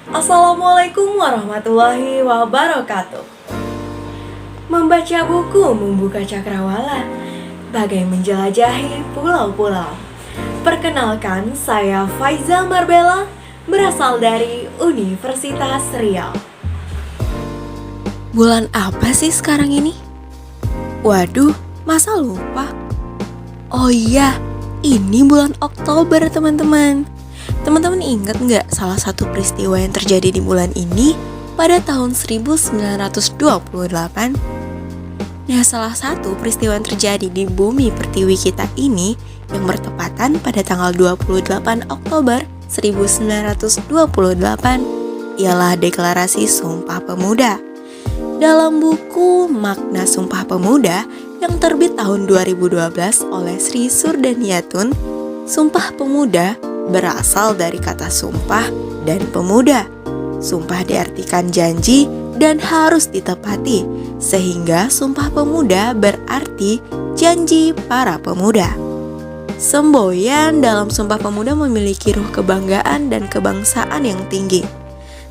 Assalamualaikum warahmatullahi wabarakatuh. Membaca buku membuka cakrawala, bagai menjelajahi pulau-pulau. Perkenalkan, saya Faiza Marbella, berasal dari Universitas Riau. Bulan apa sih sekarang ini? Waduh, masa lupa? Oh iya, ini bulan Oktober teman-teman. Teman-teman ingat nggak salah satu peristiwa yang terjadi di bulan ini pada tahun 1928? Nah, salah satu peristiwa yang terjadi di bumi pertiwi kita ini yang bertepatan pada tanggal 28 Oktober 1928 ialah Deklarasi Sumpah Pemuda. Dalam buku Makna Sumpah Pemuda yang terbit tahun 2012 oleh Sri Surdaniatun, Sumpah Pemuda berasal dari kata sumpah dan pemuda. Sumpah diartikan janji dan harus ditepati, sehingga Sumpah Pemuda berarti janji para pemuda. Semboyan dalam Sumpah Pemuda memiliki ruh kebanggaan dan kebangsaan yang tinggi.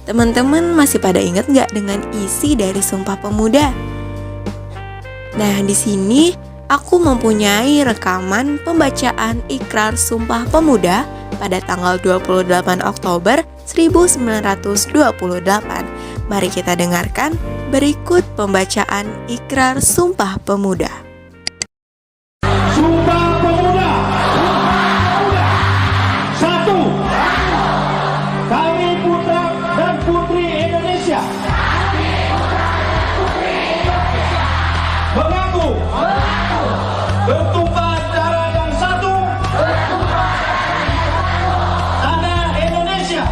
Teman-teman masih pada ingat nggak dengan isi dari Sumpah Pemuda? Nah, di sini aku mempunyai rekaman pembacaan Ikrar Sumpah Pemuda pada tanggal 28 Oktober 1928. Mari kita dengarkan berikut pembacaan Ikrar Sumpah Pemuda. Sumpah Pemuda. Satu, kami putra dan putri Indonesia mengaku bertumpah darah yang satu, tanah Indonesia.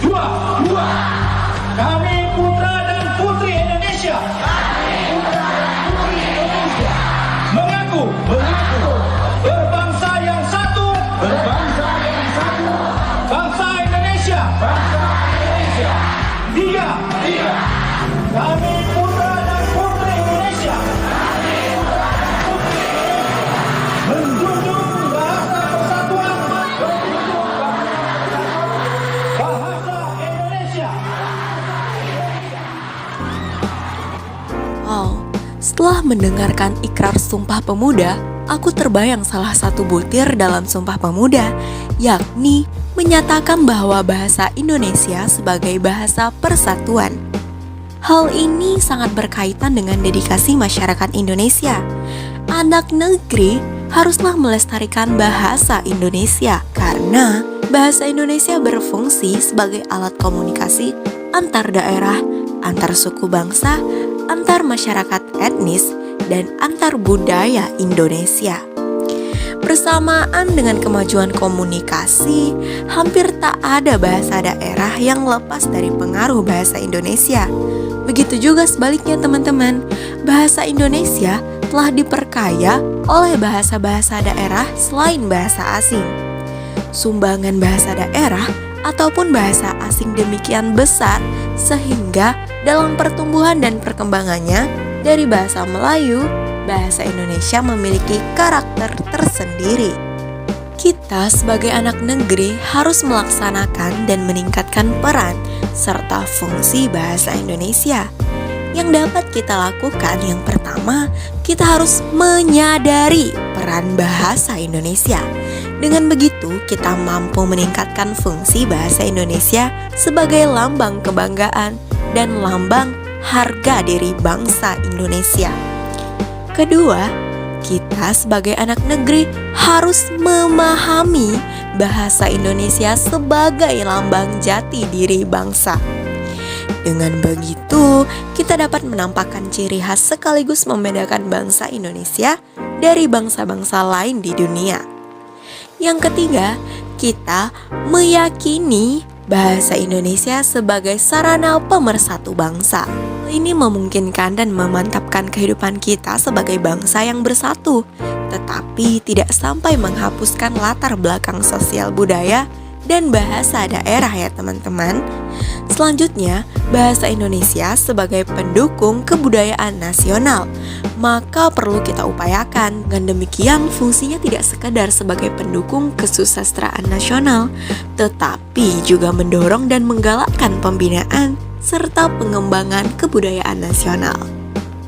Dua, kami putra dan putri Indonesia mengaku berbangsa yang satu, bangsa Indonesia. Tiga, kami putra dan putri Indonesia menjunjung bahasa persatuan, bahasa Indonesia. Oh, setelah mendengarkan Ikrar Sumpah Pemuda, aku terbayang salah satu butir dalam Sumpah Pemuda, yakni menyatakan bahwa bahasa Indonesia sebagai bahasa persatuan. Hal ini sangat berkaitan dengan dedikasi masyarakat Indonesia. Anak negeri haruslah melestarikan bahasa Indonesia karena bahasa Indonesia berfungsi sebagai alat komunikasi antar daerah, antar suku bangsa, antar masyarakat etnis, dan antar budaya Indonesia. Bersamaan dengan kemajuan komunikasi, hampir tak ada bahasa daerah yang lepas dari pengaruh bahasa Indonesia. Begitu juga sebaliknya teman-teman, bahasa Indonesia telah diperkaya oleh bahasa-bahasa daerah selain bahasa asing. Sumbangan bahasa daerah ataupun bahasa asing demikian besar sehingga dalam pertumbuhan dan perkembangannya dari bahasa Melayu, bahasa Indonesia memiliki karakter tersendiri. Kita sebagai anak negeri harus melaksanakan dan meningkatkan peran serta fungsi bahasa Indonesia. Yang dapat kita lakukan yang pertama, kita harus menyadari peran bahasa Indonesia. Dengan begitu, kita mampu meningkatkan fungsi bahasa Indonesia sebagai lambang kebanggaan dan lambang harga diri bangsa Indonesia. Kedua, kita sebagai anak negeri harus memahami bahasa Indonesia sebagai lambang jati diri bangsa. Dengan begitu, kita dapat menampakkan ciri khas sekaligus membedakan bangsa Indonesia dari bangsa-bangsa lain di dunia. Yang ketiga, kita meyakini bahasa Indonesia sebagai sarana pemersatu bangsa. Ini memungkinkan dan memantapkan kehidupan kita sebagai bangsa yang bersatu, tetapi tidak sampai menghapuskan latar belakang sosial budaya dan bahasa daerah ya teman-teman. Selanjutnya, bahasa Indonesia sebagai pendukung kebudayaan nasional. Maka perlu kita upayakan. Dengan demikian, fungsinya tidak sekedar sebagai pendukung kesusastraan nasional, tetapi juga mendorong dan menggalakkan pembinaan serta pengembangan kebudayaan nasional.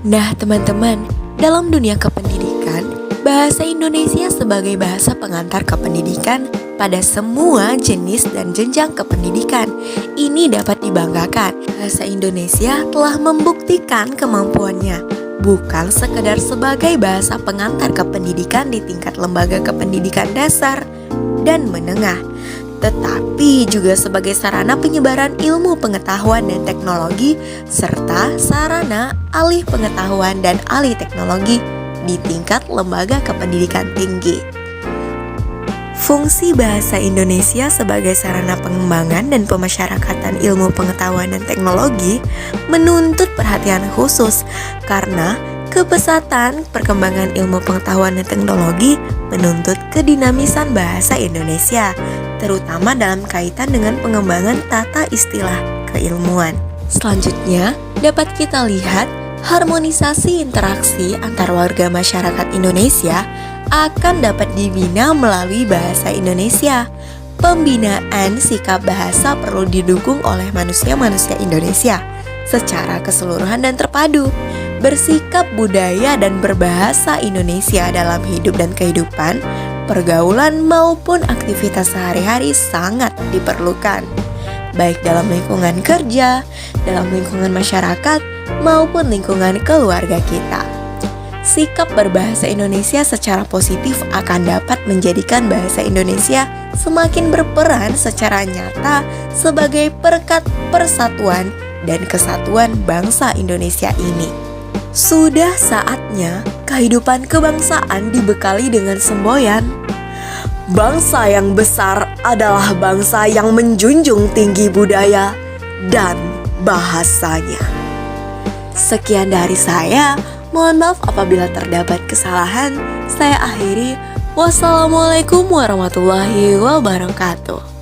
Nah teman-teman, dalam dunia kependidikan, bahasa Indonesia sebagai bahasa pengantar kependidikan pada semua jenis dan jenjang kependidikan. Ini dapat dibanggakan. Bahasa Indonesia telah membuktikan kemampuannya bukan sekedar sebagai bahasa pengantar kependidikan di tingkat lembaga kependidikan dasar dan menengah, tetapi juga sebagai sarana penyebaran ilmu pengetahuan dan teknologi serta sarana alih pengetahuan dan alih teknologi di tingkat lembaga kependidikan tinggi. Fungsi bahasa Indonesia sebagai sarana pengembangan dan pemasyarakatan ilmu pengetahuan dan teknologi menuntut perhatian khusus karena kepesatan perkembangan ilmu pengetahuan dan teknologi menuntut kedinamisan bahasa Indonesia, terutama dalam kaitan dengan pengembangan tata istilah keilmuan. Selanjutnya, dapat kita lihat harmonisasi interaksi antar warga masyarakat Indonesia akan dapat dibina melalui bahasa Indonesia. Pembinaan sikap bahasa perlu didukung oleh manusia-manusia Indonesia secara keseluruhan dan terpadu. Bersikap budaya dan berbahasa Indonesia dalam hidup dan kehidupan, pergaulan maupun aktivitas sehari-hari sangat diperlukan, baik dalam lingkungan kerja, dalam lingkungan masyarakat, maupun lingkungan keluarga kita. Sikap berbahasa Indonesia secara positif akan dapat menjadikan bahasa Indonesia semakin berperan secara nyata sebagai perekat persatuan dan kesatuan bangsa Indonesia ini. Sudah saatnya kehidupan kebangsaan dibekali dengan semboyan. Bangsa yang besar adalah bangsa yang menjunjung tinggi budaya dan bahasanya. Sekian dari saya. Mohon maaf apabila terdapat kesalahan. Saya akhiri. Wassalamualaikum warahmatullahi wabarakatuh.